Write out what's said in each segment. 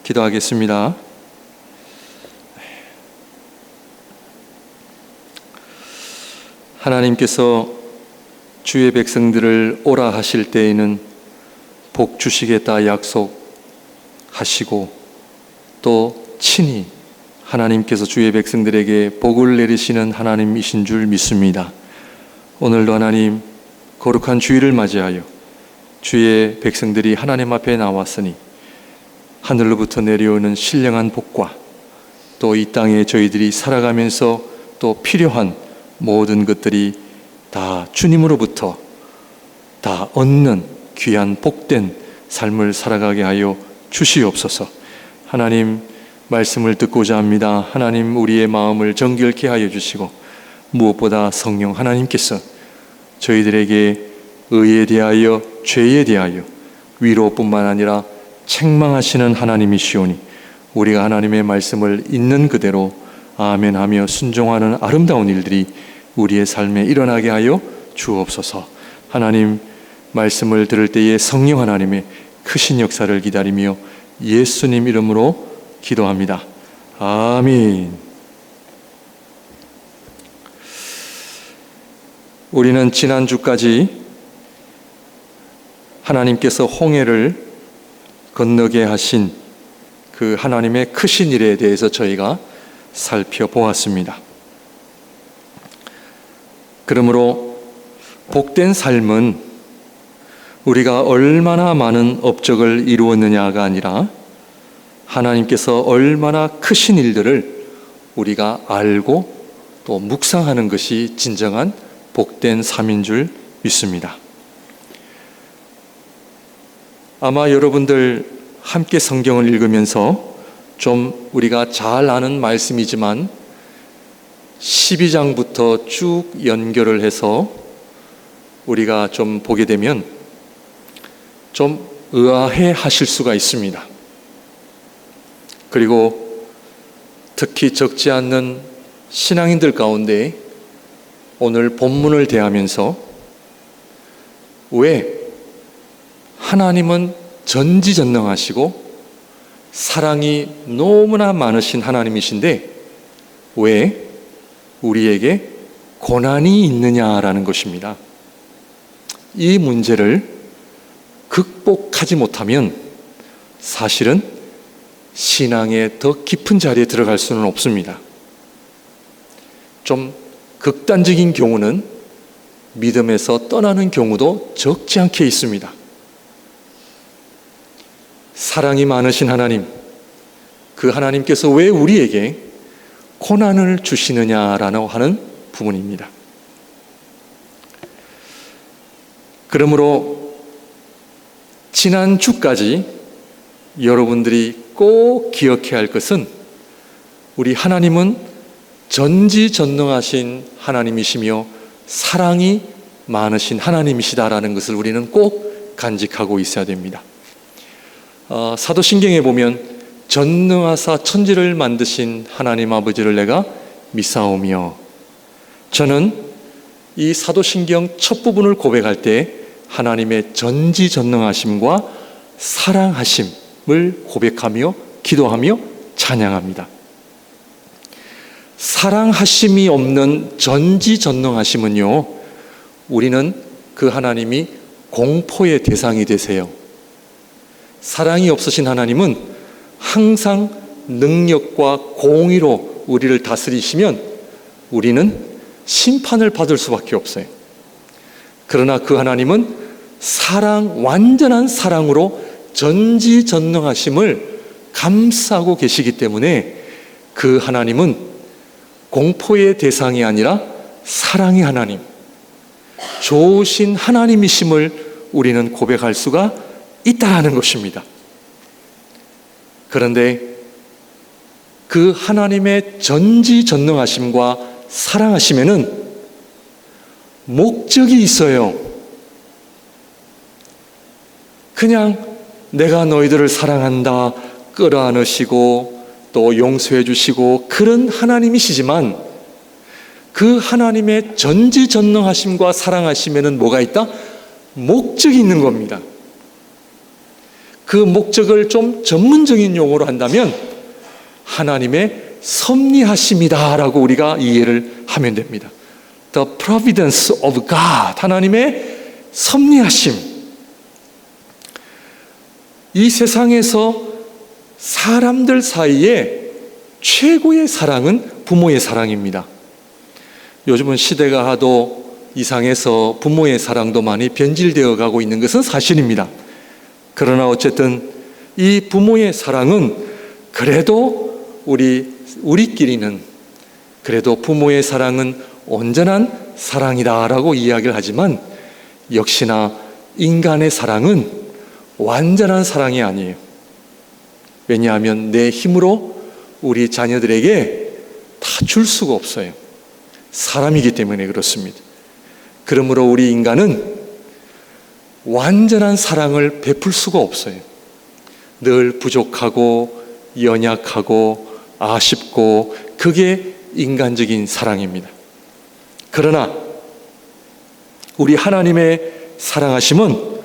기도하겠습니다. 하나님께서 주의 백성들을 오라 하실 때에는 복 주시겠다 약속하시고 또 친히 하나님께서 주의 백성들에게 복을 내리시는 하나님이신 줄 믿습니다. 오늘도 하나님 거룩한 주일을 맞이하여 주의 백성들이 하나님 앞에 나왔으니 하늘로부터 내려오는 신령한 복과 또 이 땅에 저희들이 살아가면서 또 필요한 모든 것들이 다 주님으로부터 다 얻는 귀한 복된 삶을 살아가게 하여 주시옵소서. 하나님 말씀을 듣고자 합니다. 하나님 우리의 마음을 정결케 하여 주시고 무엇보다 성령 하나님께서 저희들에게 의에 대하여 죄에 대하여 위로뿐만 아니라 책망하시는 하나님이시오니 우리가 하나님의 말씀을 있는 그대로 아멘하며 순종하는 아름다운 일들이 우리의 삶에 일어나게 하여 주옵소서. 하나님 말씀을 들을 때에 성령 하나님의 크신 역사를 기다리며 예수님 이름으로 기도합니다. 아멘. 우리는 지난주까지 하나님께서 홍해를 건너게 하신 그 하나님의 크신 일에 대해서 저희가 살펴보았습니다. 그러므로 복된 삶은 우리가 얼마나 많은 업적을 이루었느냐가 아니라 하나님께서 얼마나 크신 일들을 우리가 알고 또 묵상하는 것이 진정한 복된 삶인 줄 믿습니다. 아마 여러분들 함께 성경을 읽으면서 좀 우리가 잘 아는 말씀이지만 12장부터 쭉 연결을 해서 우리가 좀 보게 되면 좀 의아해 하실 수가 있습니다. 그리고 특히 적지 않는 신앙인들 가운데 오늘 본문을 대하면서 왜 하나님은 전지전능하시고 사랑이 너무나 많으신 하나님이신데 왜 우리에게 고난이 있느냐라는 것입니다. 이 문제를 극복하지 못하면 사실은 신앙의 더 깊은 자리에 들어갈 수는 없습니다. 좀 극단적인 경우는 믿음에서 떠나는 경우도 적지 않게 있습니다. 사랑이 많으신 하나님, 그 하나님께서 왜 우리에게 고난을 주시느냐라고 하는 부분입니다. 그러므로 지난주까지 여러분들이 꼭 기억해야 할 것은 우리 하나님은 전지전능하신 하나님이시며 사랑이 많으신 하나님이시다라는 것을 우리는 꼭 간직하고 있어야 됩니다. 사도신경에 보면 전능하사 천지를 만드신 하나님 아버지를 내가 믿사오며, 저는 이 사도신경 첫 부분을 고백할 때 하나님의 전지전능하심과 사랑하심을 고백하며 기도하며 찬양합니다. 사랑하심이 없는 전지전능하심은요, 우리는 그 하나님이 공포의 대상이 되세요. 사랑이 없으신 하나님은 항상 능력과 공의로 우리를 다스리시면 우리는 심판을 받을 수밖에 없어요. 그러나 그 하나님은 완전한 사랑으로 전지전능하심을 감싸고 계시기 때문에 그 하나님은 공포의 대상이 아니라 사랑의 하나님, 좋으신 하나님이심을 우리는 고백할 수가 있다는 것입니다. 그런데 그 하나님의 전지전능하심과 사랑하심에는 목적이 있어요. 그냥 내가 너희들을 사랑한다, 끌어안으시고 또 용서해 주시고 그런 하나님이시지만 그 하나님의 전지전능하심과 사랑하심에는 뭐가 있다? 목적이 있는 겁니다. 그 목적을 좀 전문적인 용어로 한다면 하나님의 섭리하심이다라고 우리가 이해를 하면 됩니다. The providence of God, 하나님의 섭리하심. 이 세상에서 사람들 사이에 최고의 사랑은 부모의 사랑입니다. 요즘은 시대가 하도 이상해서 부모의 사랑도 많이 변질되어 가고 있는 것은 사실입니다. 그러나 어쨌든 이 부모의 사랑은 그래도 우리끼리는 그래도 부모의 사랑은 온전한 사랑이다라고 이야기를 하지만 역시나 인간의 사랑은 완전한 사랑이 아니에요. 왜냐하면 내 힘으로 우리 자녀들에게 다 줄 수가 없어요. 사람이기 때문에 그렇습니다. 그러므로 우리 인간은 완전한 사랑을 베풀 수가 없어요. 늘 부족하고 연약하고 아쉽고 그게 인간적인 사랑입니다. 그러나 우리 하나님의 사랑하심은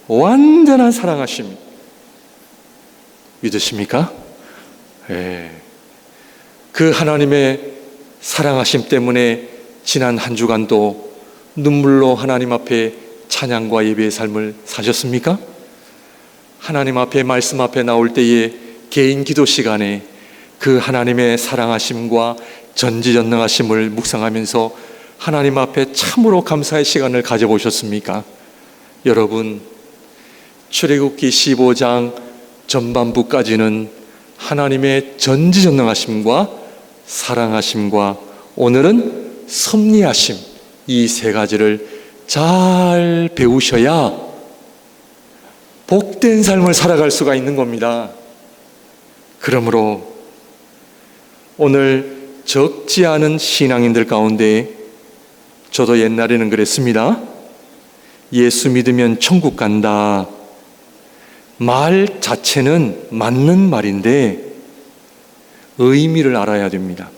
완전한 사랑하심입니다. 믿으십니까? 그 하나님의 사랑하심 때문에 지난 한 주간도 눈물로 하나님 앞에 찬양과 예배의 삶을 사셨습니까? 하나님 앞에 말씀 앞에 나올 때에 개인 기도 시간에 그 하나님의 사랑하심과 전지전능하심을 묵상하면서 하나님 앞에 참으로 감사의 시간을 가져보셨습니까? 여러분, 출애굽기 15장 전반부까지는 하나님의 전지전능하심과 사랑하심과 오늘은 섭리하심, 이 세 가지를 잘 배우셔야 복된 삶을 살아갈 수가 있는 겁니다. 그러므로 오늘 적지 않은 신앙인들 가운데 저도 옛날에는 그랬습니다. 예수 믿으면 천국 간다. 말 자체는 맞는 말인데 의미를 알아야 됩니다.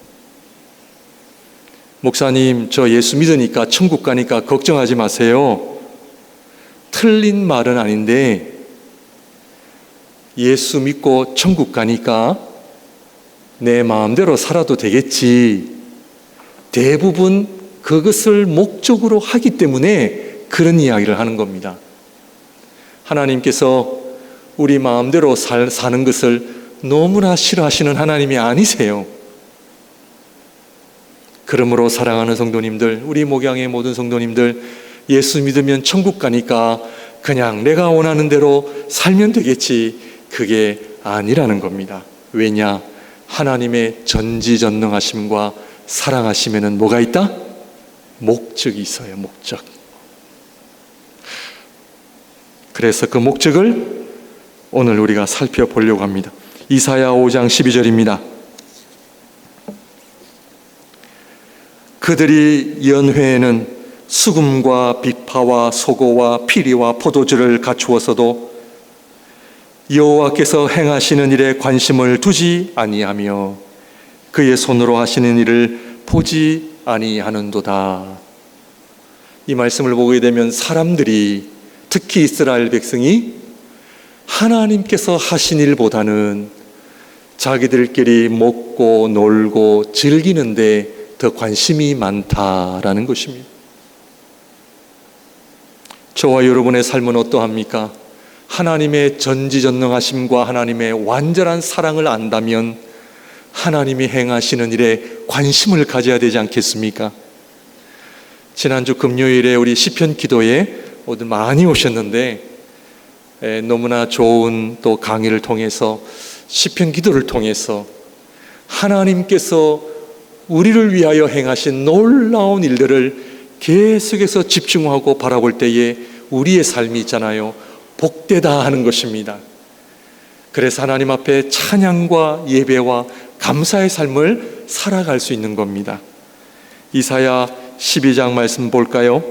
목사님, 저 예수 믿으니까 천국 가니까 걱정하지 마세요. 틀린 말은 아닌데 예수 믿고 천국 가니까 내 마음대로 살아도 되겠지. 대부분 그것을 목적으로 하기 때문에 그런 이야기를 하는 겁니다. 하나님께서 우리 마음대로 사는 것을 너무나 싫어하시는 하나님이 아니세요. 그러므로 사랑하는 성도님들, 우리 목양의 모든 성도님들, 예수 믿으면 천국 가니까 그냥 내가 원하는 대로 살면 되겠지. 그게 아니라는 겁니다. 왜냐? 하나님의 전지전능하심과 사랑하심에는 뭐가 있다? 목적이 있어요. 목적. 그래서 그 목적을 오늘 우리가 살펴보려고 합니다. 이사야 5장 12절입니다. 그들이 연회에는 수금과 비파와 소고와 피리와 포도주를 갖추어서도 여호와께서 행하시는 일에 관심을 두지 아니하며 그의 손으로 하시는 일을 보지 아니하는도다. 이 말씀을 보게 되면 사람들이, 특히 이스라엘 백성이 하나님께서 하신 일보다는 자기들끼리 먹고 놀고 즐기는데 더 관심이 많다라는 것입니다. 저와 여러분의 삶은 어떠합니까? 하나님의 전지전능하심과 하나님의 완전한 사랑을 안다면 하나님이 행하시는 일에 관심을 가져야 되지 않겠습니까? 지난주 금요일에 우리 시편 기도에 모두 많이 오셨는데 너무나 좋은 또 강의를 통해서 시편 기도를 통해서 하나님께서 우리를 위하여 행하신 놀라운 일들을 계속해서 집중하고 바라볼 때에 우리의 삶이 있잖아요. 복되다 하는 것입니다. 그래서 하나님 앞에 찬양과 예배와 감사의 삶을 살아갈 수 있는 겁니다. 이사야 12장 말씀 볼까요?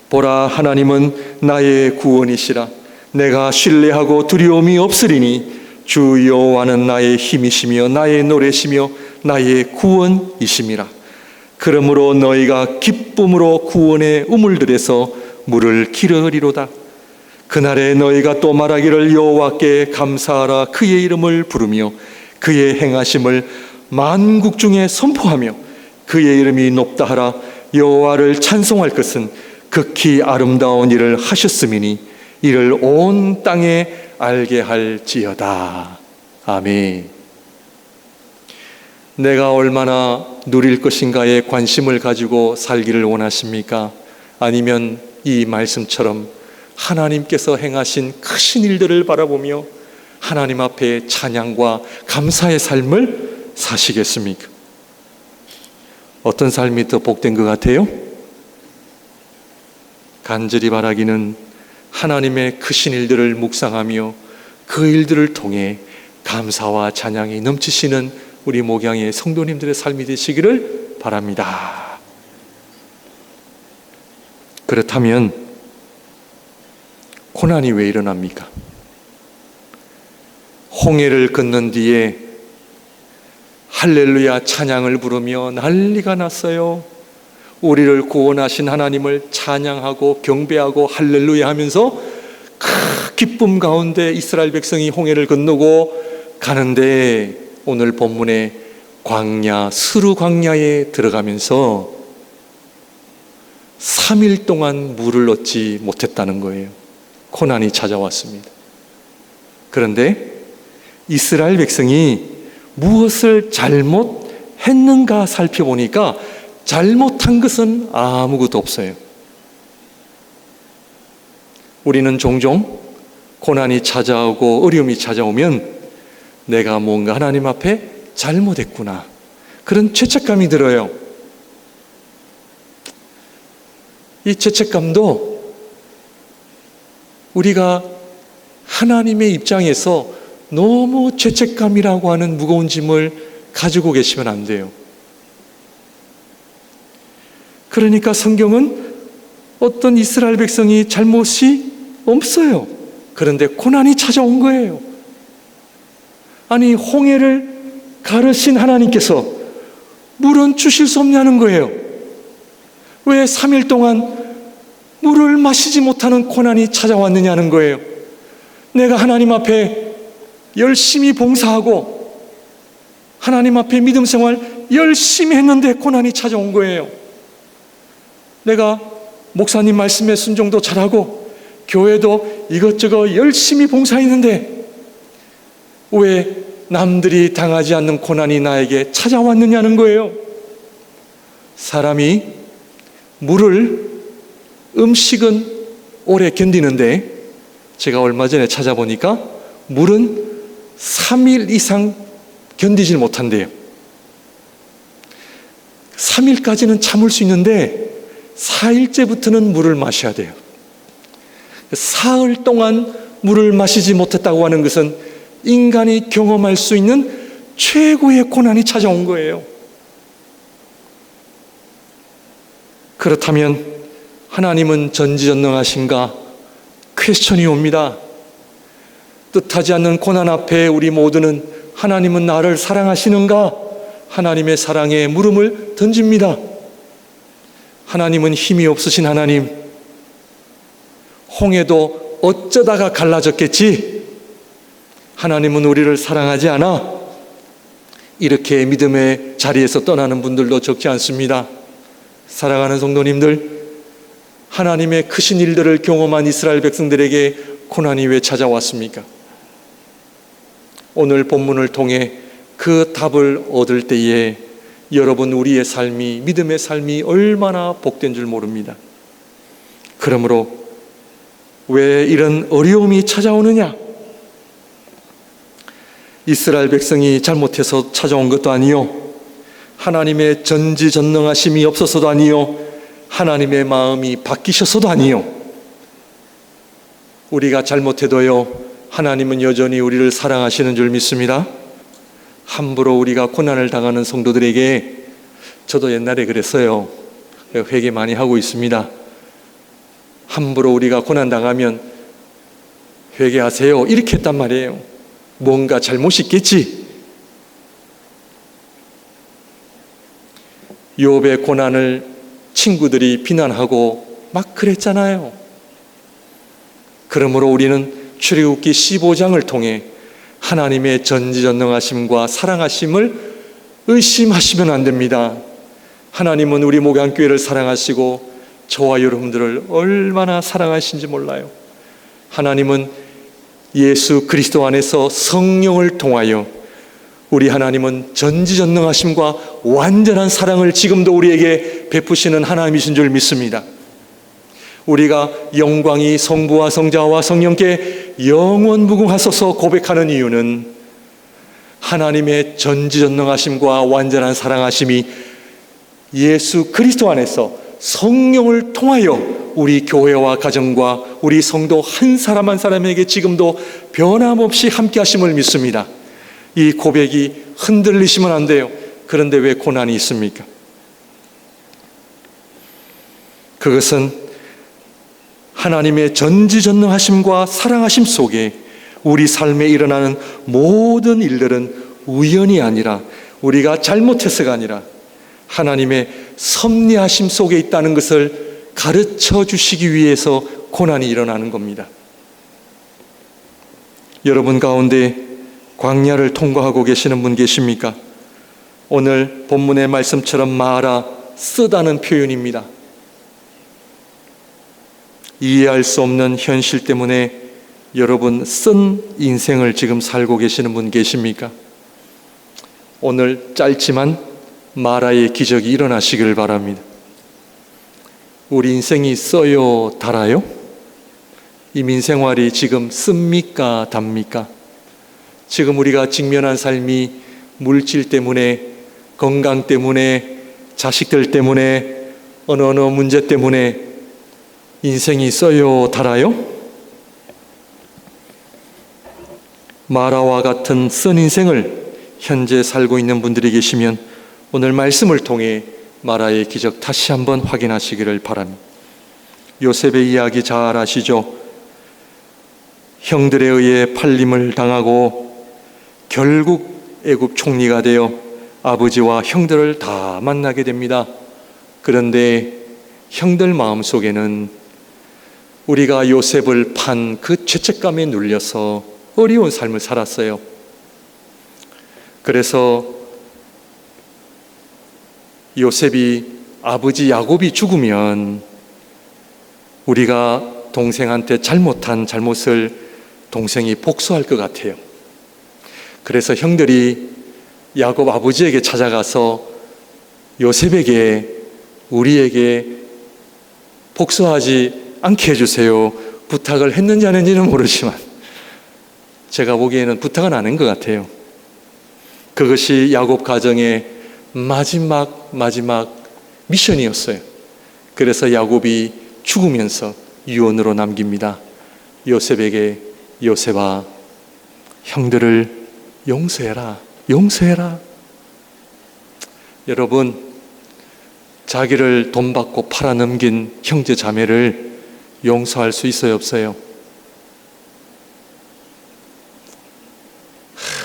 보라, 하나님은 나의 구원이시라. 내가 신뢰하고 두려움이 없으리니 주 여호와는 나의 힘이시며 나의 노래시며 나의 구원이심이라. 그러므로 너희가 기쁨으로 구원의 우물들에서 물을 기르리로다. 그날에 너희가 또 말하기를 여호와께 감사하라. 그의 이름을 부르며 그의 행하심을 만국 중에 선포하며 그의 이름이 높다 하라. 여호와를 찬송할 것은 극히 아름다운 일을 하셨음이니 이를 온 땅에 알게 할지어다. 아멘. 내가 얼마나 누릴 것인가에 관심을 가지고 살기를 원하십니까? 아니면 이 말씀처럼 하나님께서 행하신 크신 일들을 바라보며 하나님 앞에 찬양과 감사의 삶을 사시겠습니까? 어떤 삶이 더 복된 것 같아요? 간절히 바라기는 하나님의 크신 일들을 묵상하며 그 일들을 통해 감사와 찬양이 넘치시는 우리 목양의 성도님들의 삶이 되시기를 바랍니다. 그렇다면 고난이 왜 일어납니까? 홍해를 건넌 뒤에 할렐루야 찬양을 부르며 난리가 났어요. 우리를 구원하신 하나님을 찬양하고 경배하고 할렐루야 하면서 큰 기쁨 가운데 이스라엘 백성이 홍해를 건너고 가는데, 오늘 본문의 광야, 스루 광야에 들어가면서 3일 동안 물을 얻지 못했다는 거예요. 고난이 찾아왔습니다. 그런데 이스라엘 백성이 무엇을 잘못했는가 살펴보니까 잘못한 것은 아무것도 없어요. 우리는 종종 고난이 찾아오고 어려움이 찾아오면 내가 뭔가 하나님 앞에 잘못했구나, 그런 죄책감이 들어요. 이 죄책감도 우리가 하나님의 입장에서 너무 죄책감이라고 하는 무거운 짐을 가지고 계시면 안 돼요. 그러니까 성경은 어떤 이스라엘 백성이 잘못이 없어요. 그런데 고난이 찾아온 거예요. 아니, 홍해를 가르신 하나님께서 물은 주실 수 없냐는 거예요. 왜 3일 동안 물을 마시지 못하는 고난이 찾아왔느냐는 거예요. 내가 하나님 앞에 열심히 봉사하고 하나님 앞에 믿음 생활 열심히 했는데 고난이 찾아온 거예요. 내가 목사님 말씀에 순종도 잘하고 교회도 이것저것 열심히 봉사했는데 왜 남들이 당하지 않는 고난이 나에게 찾아왔느냐는 거예요. 사람이 음식은 오래 견디는데 제가 얼마 전에 찾아보니까 물은 3일 이상 견디질 못한대요. 3일까지는 참을 수 있는데 4일째부터는 물을 마셔야 돼요. 사흘 동안 물을 마시지 못했다고 하는 것은 인간이 경험할 수 있는 최고의 고난이 찾아온 거예요. 그렇다면 하나님은 전지전능하신가? 퀘스천이 옵니다. 뜻하지 않는 고난 앞에 우리 모두는 하나님은 나를 사랑하시는가? 하나님의 사랑에 물음을 던집니다. 하나님은 힘이 없으신 하나님, 홍해도 어쩌다가 갈라졌겠지? 하나님은 우리를 사랑하지 않아? 이렇게 믿음의 자리에서 떠나는 분들도 적지 않습니다. 사랑하는 성도님들, 하나님의 크신 일들을 경험한 이스라엘 백성들에게 고난이 왜 찾아왔습니까? 오늘 본문을 통해 그 답을 얻을 때에 여러분, 우리의 삶이, 믿음의 삶이 얼마나 복된 줄 모릅니다. 그러므로 왜 이런 어려움이 찾아오느냐? 이스라엘 백성이 잘못해서 찾아온 것도 아니요, 하나님의 전지전능하심이 없어서도 아니요, 하나님의 마음이 바뀌셔서도 아니요, 우리가 잘못해도요 하나님은 여전히 우리를 사랑하시는 줄 믿습니다. 함부로 우리가 고난을 당하는 성도들에게, 저도 옛날에 그랬어요. 회개 많이 하고 있습니다. 함부로 우리가 고난 당하면 회개하세요 이렇게 했단 말이에요. 뭔가 잘못이 있겠지. 욥의 고난을 친구들이 비난하고 막 그랬잖아요. 그러므로 우리는 출애굽기 15장을 통해 하나님의 전지전능하심과 사랑하심을 의심하시면 안 됩니다. 하나님은 우리 목양교회를 사랑하시고 저와 여러분들을 얼마나 사랑하신지 몰라요. 하나님은 예수 그리스도 안에서 성령을 통하여 우리 하나님은 전지전능하심과 완전한 사랑을 지금도 우리에게 베푸시는 하나님이신 줄 믿습니다. 우리가 영광이 성부와 성자와 성령께 영원무궁하소서 고백하는 이유는 하나님의 전지전능하심과 완전한 사랑하심이 예수 그리스도 안에서 성령을 통하여 우리 교회와 가정과 우리 성도 한 사람 한 사람에게 지금도 변함없이 함께 하심을 믿습니다. 이 고백이 흔들리시면 안 돼요. 그런데 왜 고난이 있습니까? 그것은 하나님의 전지전능하심과 사랑하심 속에 우리 삶에 일어나는 모든 일들은 우연이 아니라, 우리가 잘못해서가 아니라 하나님의 섭리하심 속에 있다는 것을 가르쳐 주시기 위해서 고난이 일어나는 겁니다. 여러분 가운데 광야를 통과하고 계시는 분 계십니까? 오늘 본문의 말씀처럼 마라, 쓰다는 표현입니다. 이해할 수 없는 현실 때문에 여러분 쓴 인생을 지금 살고 계시는 분 계십니까? 오늘 짧지만 마라의 기적이 일어나시기를 바랍니다. 우리 인생이 써요, 달아요? 이 민생활이 지금 씁니까, 답니까? 지금 우리가 직면한 삶이 물질 때문에, 건강 때문에, 자식들 때문에, 어느 문제 때문에 인생이 써요, 달아요? 마라와 같은 쓴 인생을 현재 살고 있는 분들이 계시면 오늘 말씀을 통해 마라의 기적 다시 한번 확인하시기를 바랍니다. 요셉의 이야기 잘 아시죠? 형들에 의해 팔림을 당하고 결국 애굽 총리가 되어 아버지와 형들을 다 만나게 됩니다. 그런데 형들 마음속에는 우리가 요셉을 판 그 죄책감에 눌려서 어려운 삶을 살았어요. 그래서 요셉이 아버지 야곱이 죽으면 우리가 동생한테 잘못한 잘못을 동생이 복수할 것 같아요. 그래서 형들이 야곱 아버지에게 찾아가서 요셉에게 우리에게 복수하지 않게 해주세요 부탁을 했는지 안 했는지는 모르지만 제가 보기에는 부탁은 안 한 것 같아요. 그것이 야곱 가정의 마지막 미션이었어요. 그래서 야곱이 죽으면서 유언으로 남깁니다. 요셉에게, 요셉아, 형들을 용서해라, 용서해라. 여러분, 자기를 돈 받고 팔아넘긴 형제 자매를 용서할 수 있어요, 없어요?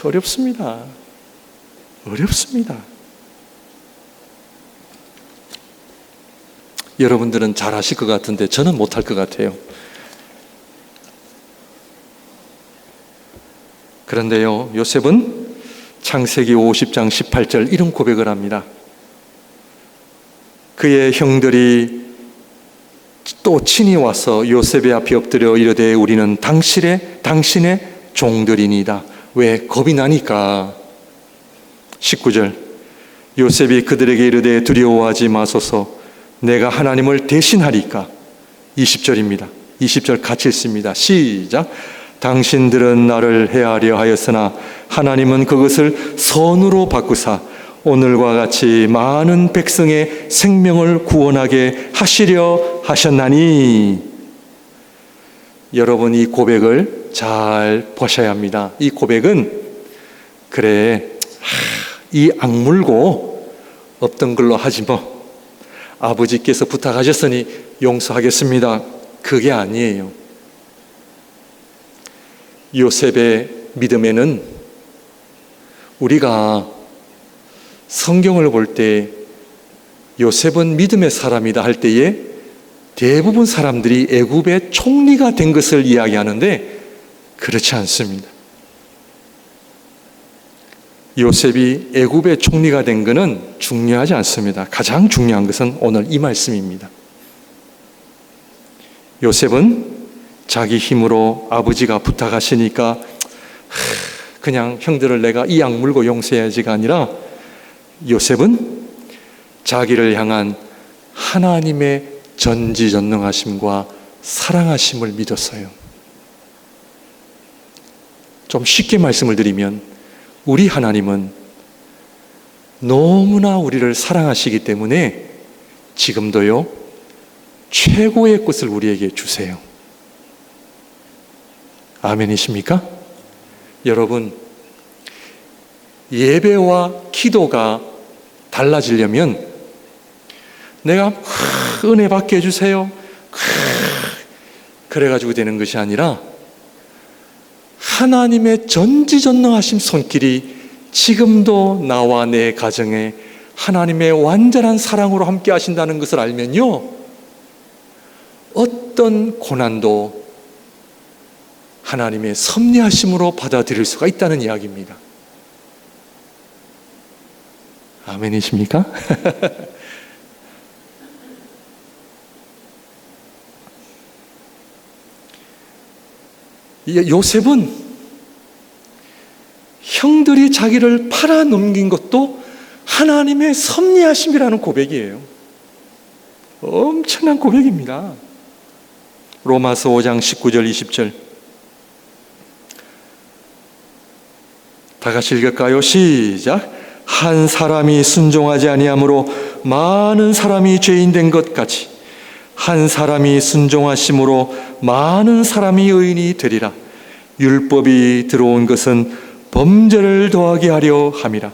어렵습니다. 어렵습니다. 여러분들은 잘 아실 것 같은데 저는 못할 것 같아요. 그런데요, 요셉은 창세기 50장 18절 이런 고백을 합니다. 그의 형들이 또 친히 와서 요셉의 앞에 엎드려 이르되 우리는 당신의 종들이니이다. 왜? 겁이 나니까. 19절 요셉이 그들에게 이르되 두려워하지 마소서 내가 하나님을 대신하리까. 20절입니다. 20절 같이 읽습니다. 시작. 당신들은 나를 해하려 하였으나 하나님은 그것을 선으로 바꾸사 오늘과 같이 많은 백성의 생명을 구원하게 하시려 하셨나니. 여러분, 이 고백을 잘 보셔야 합니다. 이 고백은 그래, 이 악물고 없던 걸로 하지 뭐, 아버지께서 부탁하셨으니 용서하겠습니다, 그게 아니에요. 요셉의 믿음에는 우리가 성경을 볼 때 요셉은 믿음의 사람이다 할 때에 대부분 사람들이 애굽의 총리가 된 것을 이야기하는데 그렇지 않습니다. 요셉이 애굽의 총리가 된 것은 중요하지 않습니다. 가장 중요한 것은 오늘 이 말씀입니다. 요셉은 자기 힘으로 아버지가 부탁하시니까 그냥 형들을 내가 이 약 물고 용서해야지가 아니라 요셉은 자기를 향한 하나님의 전지전능하심과 사랑하심을 믿었어요. 좀 쉽게 말씀을 드리면 우리 하나님은 너무나 우리를 사랑하시기 때문에 지금도요 최고의 것을 우리에게 주세요. 아멘이십니까? 여러분, 예배와 기도가 달라지려면 내가 은혜 받게 해주세요 그래가지고 되는 것이 아니라 하나님의 전지전능하심 손길이 지금도 나와 내 가정에 하나님의 완전한 사랑으로 함께 하신다는 것을 알면요 어떤 고난도 하나님의 섭리하심으로 받아들일 수가 있다는 이야기입니다. 아멘이십니까? 요셉은 형들이 자기를 팔아넘긴 것도 하나님의 섭리하심이라는 고백이에요. 엄청난 고백입니다. 로마서 5장 19절 20절 다 같이 읽을까요? 시작. 한 사람이 순종하지 아니함으로 많은 사람이 죄인 된 것 같이 한 사람이 순종하심으로 많은 사람이 의인이 되리라. 율법이 들어온 것은 범죄를 더하게 하려 함이라.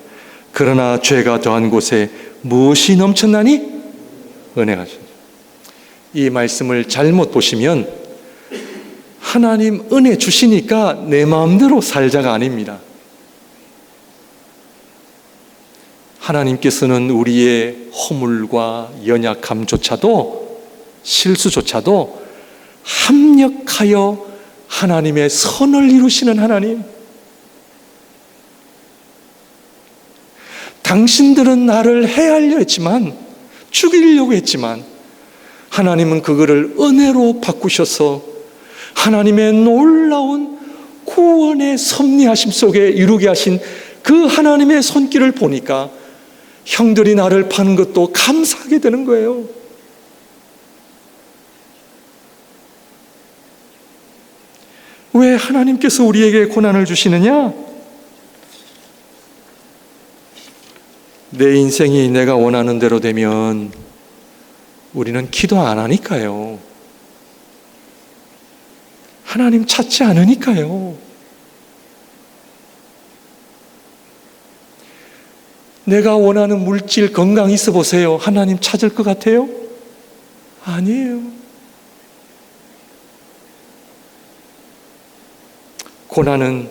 그러나 죄가 더한 곳에 무엇이 넘쳤나니? 은혜가. 이 말씀을 잘못 보시면 하나님 은혜 주시니까 내 마음대로 살자가 아닙니다. 하나님께서는 우리의 허물과 연약함조차도 실수조차도 합력하여 하나님의 선을 이루시는 하나님. 당신들은 나를 해하려 했지만, 죽이려고 했지만 하나님은 그거를 은혜로 바꾸셔서 하나님의 놀라운 구원의 섭리하심 속에 이루게 하신 그 하나님의 손길을 보니까 형들이 나를 파는 것도 감사하게 되는 거예요. 왜 하나님께서 우리에게 고난을 주시느냐? 내 인생이 내가 원하는 대로 되면 우리는 기도 안 하니까요. 하나님 찾지 않으니까요. 내가 원하는 물질, 건강 있어 보세요. 하나님 찾을 것 같아요? 아니에요. 고난은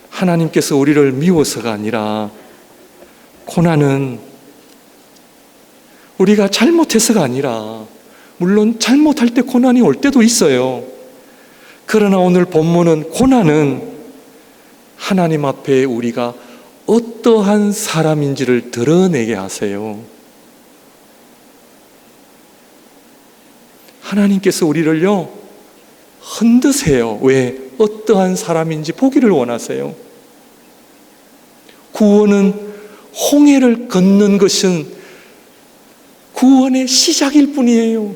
하나님께서 우리를 미워서가 아니라 고난은 우리가 잘못해서가 아니라, 물론 잘못할 때 고난이 올 때도 있어요. 그러나 오늘 본문은 고난은 하나님 앞에 우리가 어떠한 사람인지를 드러내게 하세요. 하나님께서 우리를요 흔드세요. 왜? 어떠한 사람인지 보기를 원하세요. 구원은 홍해를 걷는 것은 구원의 시작일 뿐이에요.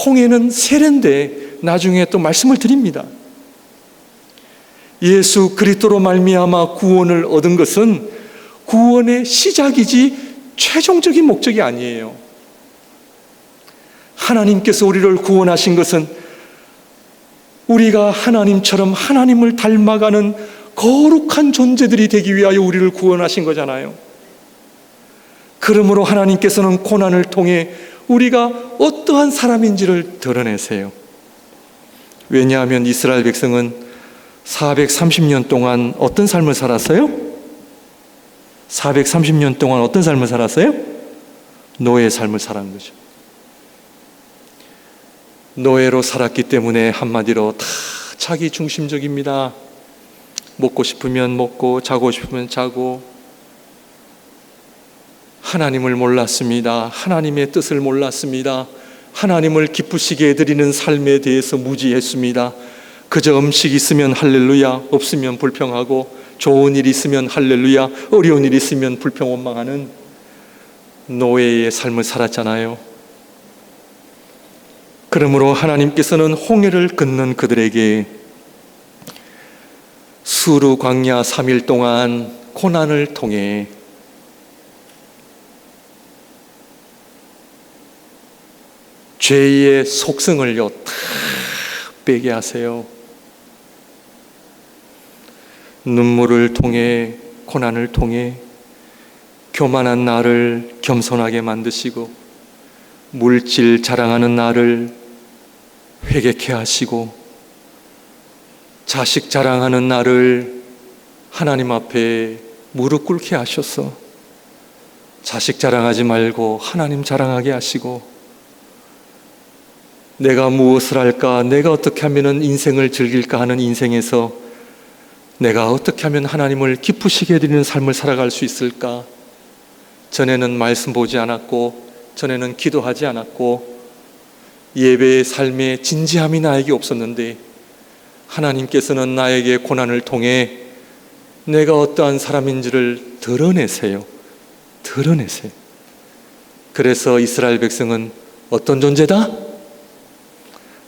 홍해는 세례인데 나중에 또 말씀을 드립니다. 예수 그리스도로 말미암아 구원을 얻은 것은 구원의 시작이지 최종적인 목적이 아니에요. 하나님께서 우리를 구원하신 것은 우리가 하나님처럼 하나님을 닮아가는 거룩한 존재들이 되기 위하여 우리를 구원하신 거잖아요. 그러므로 하나님께서는 고난을 통해 우리가 어떠한 사람인지를 드러내세요. 왜냐하면 이스라엘 백성은 430년 동안 어떤 삶을 살았어요? 430년 동안 어떤 삶을 살았어요? 노예의 삶을 살았는 거죠. 노예로 살았기 때문에 한마디로 다 자기 중심적입니다. 먹고 싶으면 먹고 자고 싶으면 자고 하나님을 몰랐습니다. 하나님의 뜻을 몰랐습니다. 하나님을 기쁘시게 해드리는 삶에 대해서 무지했습니다. 그저 음식 있으면 할렐루야, 없으면 불평하고 좋은 일 있으면 할렐루야, 어려운 일 있으면 불평원망하는 노예의 삶을 살았잖아요. 그러므로 하나님께서는 홍해를 건넌 그들에게 수르 광야 3일 동안 고난을 통해 죄의 속성을요 다 빼게 하세요. 눈물을 통해, 고난을 통해 교만한 나를 겸손하게 만드시고 물질 자랑하는 나를 회개케 하시고 자식 자랑하는 나를 하나님 앞에 무릎 꿇게 하셔서 자식 자랑하지 말고 하나님 자랑하게 하시고 내가 무엇을 할까, 내가 어떻게 하면 인생을 즐길까 하는 인생에서 내가 어떻게 하면 하나님을 기쁘시게 해드리는 삶을 살아갈 수 있을까? 전에는 말씀 보지 않았고 전에는 기도하지 않았고 예배의 삶에 진지함이 나에게 없었는데 하나님께서는 나에게 고난을 통해 내가 어떠한 사람인지를 드러내세요. 드러내세요. 그래서 이스라엘 백성은 어떤 존재다?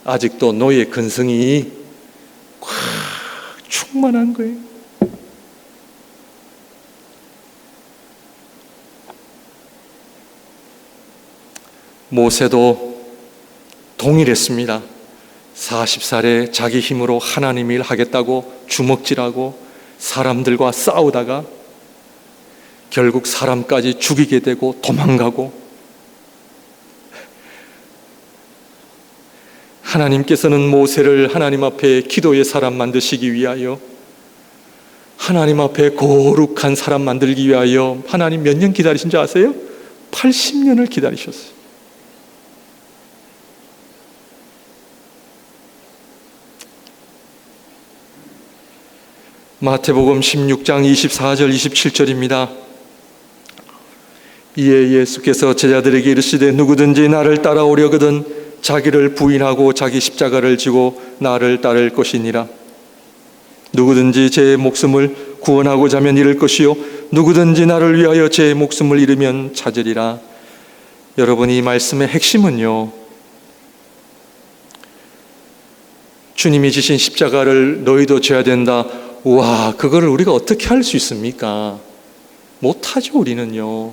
아직도 노예 근성이 꽉 충만한 거예요. 모세도 동일했습니다. 40살에 자기 힘으로 하나님 일 하겠다고 주먹질하고 사람들과 싸우다가 결국 사람까지 죽이게 되고 도망가고 하나님께서는 모세를 하나님 앞에 기도의 사람 만드시기 위하여 하나님 앞에 거룩한 사람 만들기 위하여 하나님 몇 년 기다리신 줄 아세요? 80년을 기다리셨어요. 마태복음 16장 24절 27절입니다. 이에 예수께서 제자들에게 이르시되 누구든지 나를 따라오려거든 자기를 부인하고 자기 십자가를 지고 나를 따를 것이니라. 누구든지 제 목숨을 구원하고자 하면 잃을 것이요 누구든지 나를 위하여 제 목숨을 잃으면 찾으리라. 여러분, 이 말씀의 핵심은요, 주님이 지신 십자가를 너희도 져야 된다. 와, 그거를 우리가 어떻게 할 수 있습니까? 못하죠. 우리는요.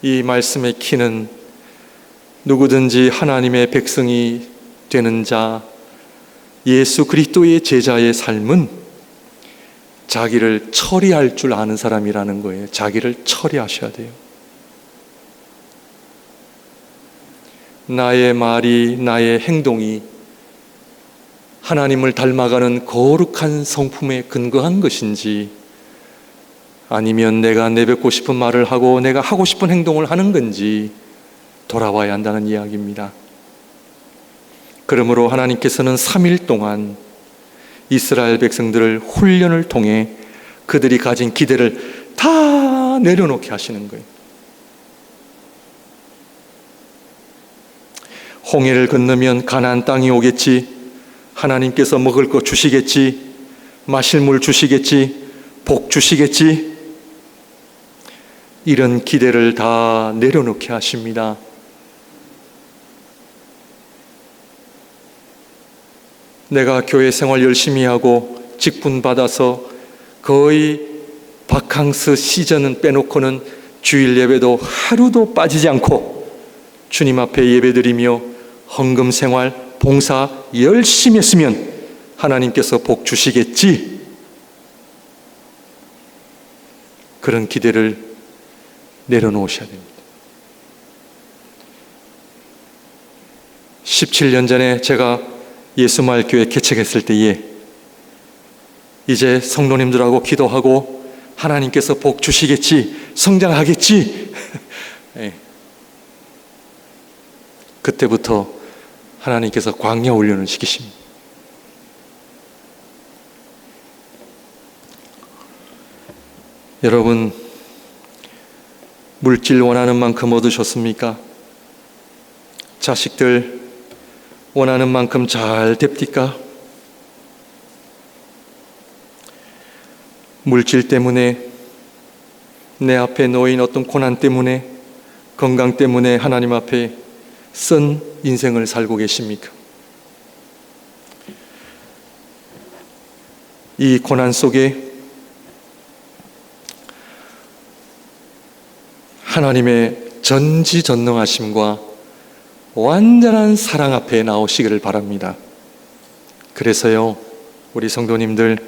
이 말씀의 키는 누구든지 하나님의 백성이 되는 자, 예수 그리스도의 제자의 삶은 자기를 처리할 줄 아는 사람이라는 거예요. 자기를 처리하셔야 돼요. 나의 말이, 나의 행동이 하나님을 닮아가는 거룩한 성품에 근거한 것인지 아니면 내가 내뱉고 싶은 말을 하고 내가 하고 싶은 행동을 하는 건지 돌아와야 한다는 이야기입니다. 그러므로 하나님께서는 3일 동안 이스라엘 백성들을 훈련을 통해 그들이 가진 기대를 다 내려놓게 하시는 거예요. 홍해를 건너면 가나안 땅이 오겠지, 하나님께서 먹을 거 주시겠지, 마실 물 주시겠지, 복 주시겠지, 이런 기대를 다 내려놓게 하십니다. 내가 교회 생활 열심히 하고 직분 받아서 거의 바캉스 시즌은 빼놓고는 주일 예배도 하루도 빠지지 않고 주님 앞에 예배드리며 헌금 생활, 봉사 열심히 했으면 하나님께서 복 주시겠지, 그런 기대를 내려놓으셔야 됩니다. 17년 전에 제가 예수마을교회 개척했을 때에 이제 성도님들하고 기도하고 하나님께서 복 주시겠지, 성장하겠지 그때부터 하나님께서 광야 훈련을 시키십니다. 여러분, 물질 원하는 만큼 얻으셨습니까? 자식들 원하는 만큼 잘 됩니까? 물질 때문에, 내 앞에 놓인 어떤 고난 때문에, 건강 때문에 하나님 앞에 쓴 인생을 살고 계십니까? 이 고난 속에 하나님의 전지전능하심과 완전한 사랑 앞에 나오시기를 바랍니다. 그래서요, 우리 성도님들,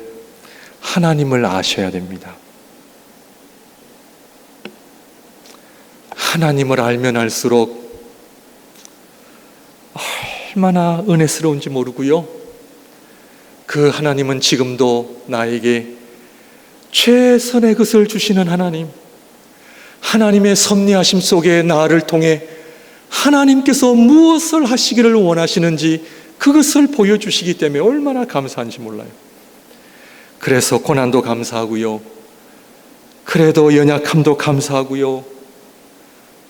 하나님을 아셔야 됩니다. 하나님을 알면 알수록 얼마나 은혜스러운지 모르고요, 그 하나님은 지금도 나에게 최선의 것을 주시는 하나님, 하나님의 섭리하심 속에 나를 통해 하나님께서 무엇을 하시기를 원하시는지 그것을 보여주시기 때문에 얼마나 감사한지 몰라요. 그래서 고난도 감사하고요, 그래도 연약함도 감사하고요.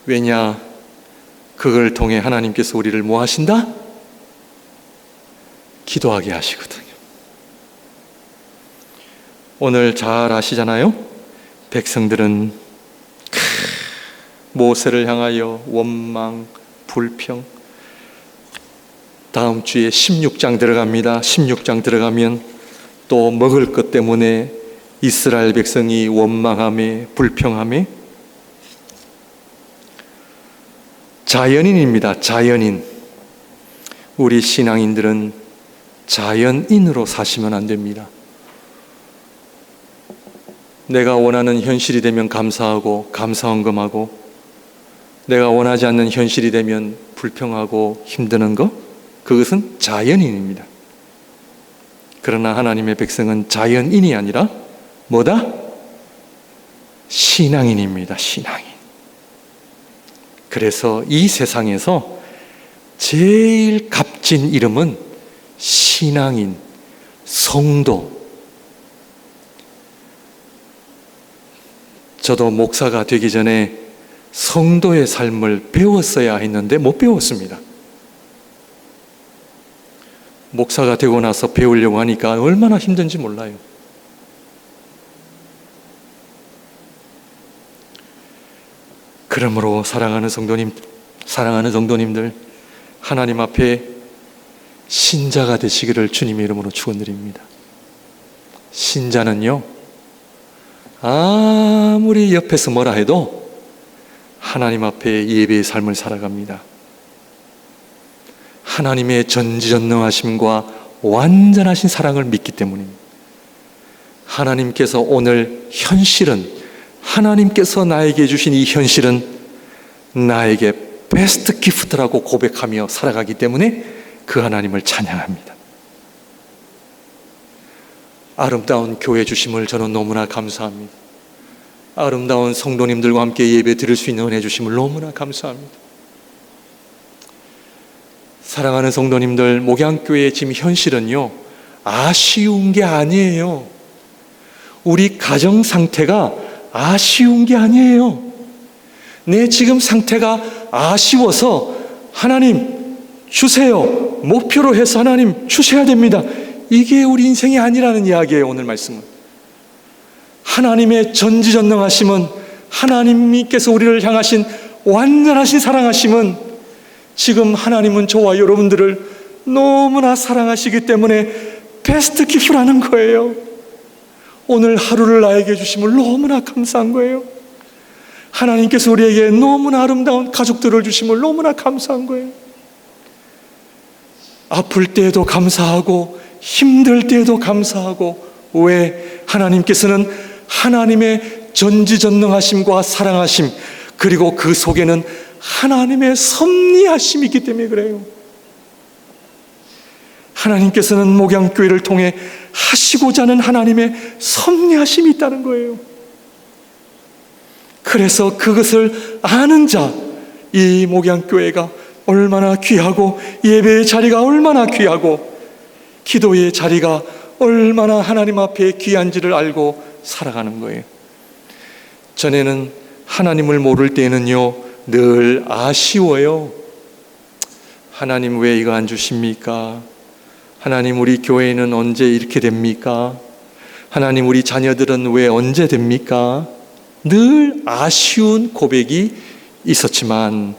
왜냐? 그걸 통해 하나님께서 우리를 뭐 하신다? 기도하게 하시거든요. 오늘 잘 아시잖아요. 백성들은 모세를 향하여 원망, 불평. 다음 주에 16장 들어갑니다. 16장 들어가면 또 먹을 것 때문에 이스라엘 백성이 원망하며 불평하며, 자연인입니다. 자연인. 우리 신앙인들은 자연인으로 사시면 안 됩니다. 내가 원하는 현실이 되면 감사하고 감사헌금하고, 내가 원하지 않는 현실이 되면 불평하고 힘드는 거, 그것은 자연인입니다. 그러나 하나님의 백성은 자연인이 아니라 뭐다? 신앙인입니다. 신앙인. 그래서 이 세상에서 제일 값진 이름은 신앙인, 성도. 저도 목사가 되기 전에 성도의 삶을 배웠어야 했는데 못 배웠습니다. 목사가 되고 나서 배우려고 하니까 얼마나 힘든지 몰라요. 그러므로 사랑하는 성도님들, 하나님 앞에 신자가 되시기를 주님의 이름으로 축원드립니다. 신자는요, 아무리 옆에서 뭐라 해도 하나님 앞에 예배의 삶을 살아갑니다. 하나님의 전지전능하심과 완전하신 사랑을 믿기 때문입니다. 하나님께서 오늘 현실은, 하나님께서 나에게 주신 이 현실은 나에게 베스트 기프트라고 고백하며 살아가기 때문에 그 하나님을 찬양합니다. 아름다운 교회 주심을 저는 너무나 감사합니다. 아름다운 성도님들과 함께 예배 드릴 수 있는 은혜 주심을 너무나 감사합니다. 사랑하는 성도님들, 목양교회의 지금 현실은요, 아쉬운 게 아니에요. 우리 가정 상태가 아쉬운 게 아니에요. 내 지금 상태가 아쉬워서 하나님 주세요, 목표로 해서 하나님 주셔야 됩니다, 이게 우리 인생이 아니라는 이야기예요. 오늘 말씀은 하나님의 전지전능하심은, 하나님께서 우리를 향하신 완전하신 사랑하심은, 지금 하나님은 저와 여러분들을 너무나 사랑하시기 때문에 베스트 기프라는 거예요. 오늘 하루를 나에게 주심을 너무나 감사한 거예요. 하나님께서 우리에게 너무나 아름다운 가족들을 주심을 너무나 감사한 거예요. 아플 때에도 감사하고 힘들 때에도 감사하고. 왜? 하나님께서는 하나님의 전지전능하심과 사랑하심, 그리고 그 속에는 하나님의 섭리하심이 있기 때문에 그래요. 하나님께서는 목양교회를 통해 하시고자 하는 하나님의 섭리하심이 있다는 거예요. 그래서 그것을 아는 자, 이 목양교회가 얼마나 귀하고 예배의 자리가 얼마나 귀하고 기도의 자리가 얼마나 하나님 앞에 귀한지를 알고 살아가는 거예요. 전에는 하나님을 모를 때는요 늘 아쉬워요. 하나님 왜 이거 안 주십니까? 하나님 우리 교회는 언제 이렇게 됩니까? 하나님 우리 자녀들은 왜 언제 됩니까? 늘 아쉬운 고백이 있었지만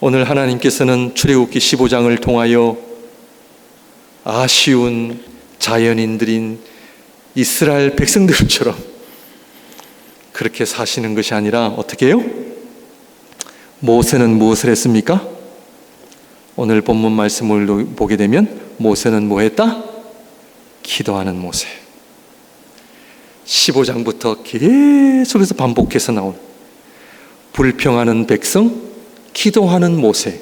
오늘 하나님께서는 출애굽기 15장을 통하여 아쉬운 자연인들인 이스라엘 백성들처럼 그렇게 사시는 것이 아니라 어떻게 해요? 모세는 무엇을 했습니까? 오늘 본문 말씀을 보게 되면 모세는 뭐 했다? 기도하는 모세. 15장부터 계속해서 반복해서 나온 불평하는 백성, 기도하는 모세.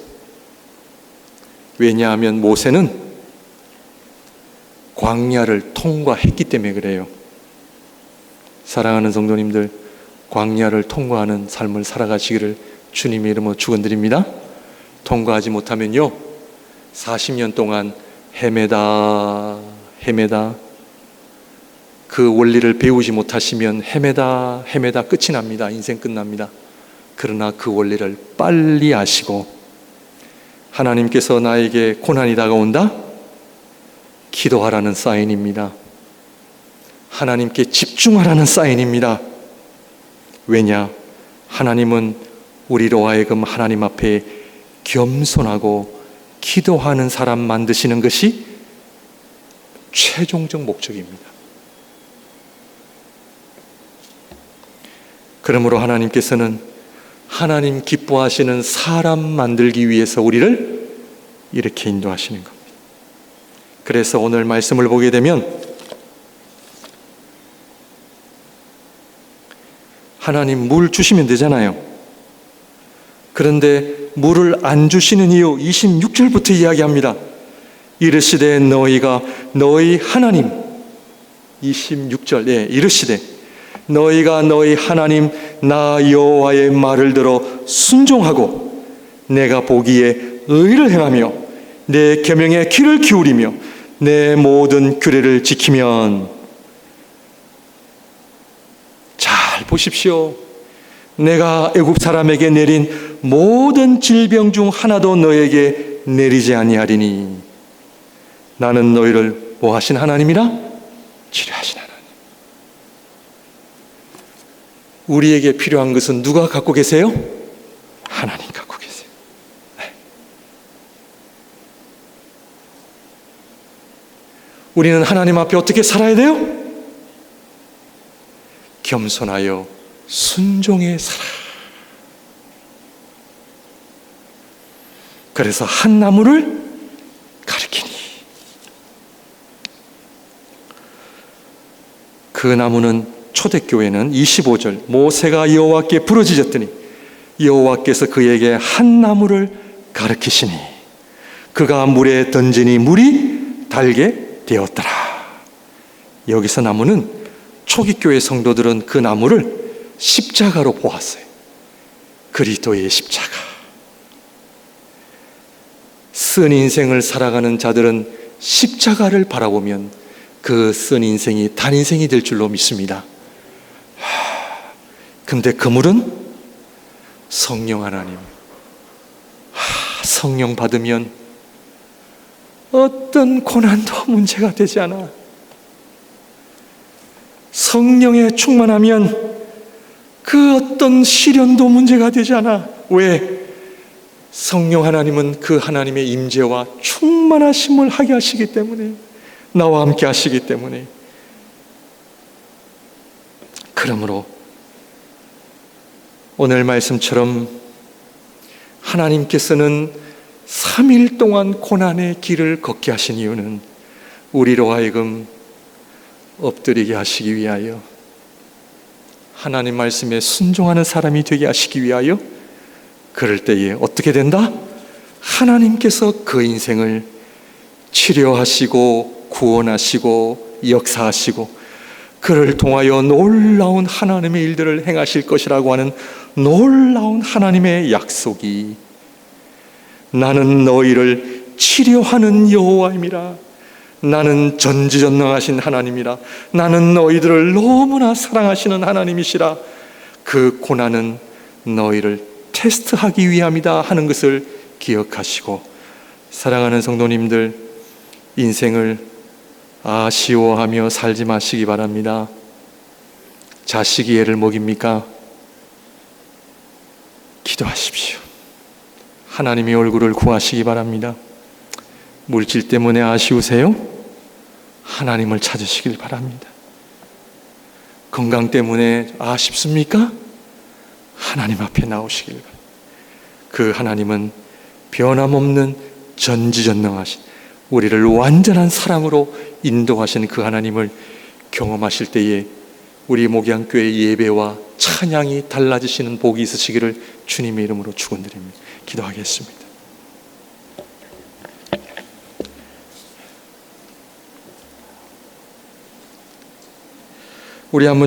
왜냐하면 모세는 광야를 통과했기 때문에 그래요. 사랑하는 성도님들, 광야를 통과하는 삶을 살아가시기를 주님의 이름으로 축원드립니다. 통과하지 못하면요 40년 동안 헤매다 그 원리를 배우지 못하시면 헤매다 끝이 납니다. 인생 끝납니다. 그러나 그 원리를 빨리 아시고 하나님께서 나에게 고난이 다가온다? 기도하라는 사인입니다. 하나님께 집중하라는 사인입니다. 왜냐? 하나님은 우리로 하여금 하나님 앞에 겸손하고 기도하는 사람 만드시는 것이 최종적 목적입니다. 그러므로 하나님께서는 하나님 기뻐하시는 사람 만들기 위해서 우리를 이렇게 인도하시는 겁니다. 그래서 오늘 말씀을 보게 되면 하나님 물 주시면 되잖아요. 그런데 물을 안 주시는 이유 26절부터 이야기합니다. 이르시되 너희가 너희 하나님 26절 이르시되 너희가 너희 하나님 나 여호와의 말을 들어 순종하고 내가 보기에 의를 행하며 내 계명에 귀를 기울이며 내 모든 규례를 지키면 잘 보십시오. 내가 애굽 사람에게 내린 모든 질병 중 하나도 너에게 내리지 아니하리니 나는 너희를 뭐 하신 하나님이라? 치료하신 하나님. 우리에게 필요한 것은 누가 갖고 계세요? 하나님 갖고 계세요. 네. 우리는 하나님 앞에 어떻게 살아야 돼요? 겸손하여 순종에 살아. 그래서 한 나무를 가리키니 그 나무는 초대교회는 25절 모세가 여호와께 부르짖었더니 여호와께서 그에게 한 나무를 가리키시니 그가 물에 던지니 물이 달게 되었더라. 여기서 나무는 초기교회 성도들은 그 나무를 십자가로 보았어요. 그리스도의 십자가. 쓴 인생을 살아가는 자들은 십자가를 바라보면 그 쓴 인생이 단 인생이 될 줄로 믿습니다. 근데 그 물은 성령 하나님. 성령 받으면 어떤 고난도 문제가 되지 않아. 성령에 충만하면 그 어떤 시련도 문제가 되지 않아. 왜? 성령 하나님은 그 하나님의 임재와 충만하심을 하게 하시기 때문에, 나와 함께 하시기 때문에. 그러므로 오늘 말씀처럼 하나님께서는 3일 동안 고난의 길을 걷게 하신 이유는 우리로 하여금 엎드리게 하시기 위하여, 하나님 말씀에 순종하는 사람이 되게 하시기 위하여, 그럴 때에 어떻게 된다? 하나님께서 그 인생을 치료하시고 구원하시고 역사하시고 그를 통하여 놀라운 하나님의 일들을 행하실 것이라고 하는 놀라운 하나님의 약속이 나는 너희를 치료하는 여호와임이라. 나는 전지전능하신 하나님이라. 나는 너희들을 너무나 사랑하시는 하나님이시라. 그 고난은 너희를 테스트하기 위함이다 하는 것을 기억하시고, 사랑하는 성도님들, 인생을 아쉬워하며 살지 마시기 바랍니다. 자식이 애를 먹입니까? 기도하십시오. 하나님의 얼굴을 구하시기 바랍니다. 물질 때문에 아쉬우세요? 하나님을 찾으시길 바랍니다. 건강 때문에 아쉽습니까? 하나님 앞에 나오시길 바랍니다. 그 하나님은 변함없는 전지전능하신, 우리를 완전한 사랑으로 인도하신 그 하나님을 경험하실 때에 우리 목양교회 예배와 찬양이 달라지시는 복이 있으시기를 주님의 이름으로 축원드립니다. 기도하겠습니다. 우리 한번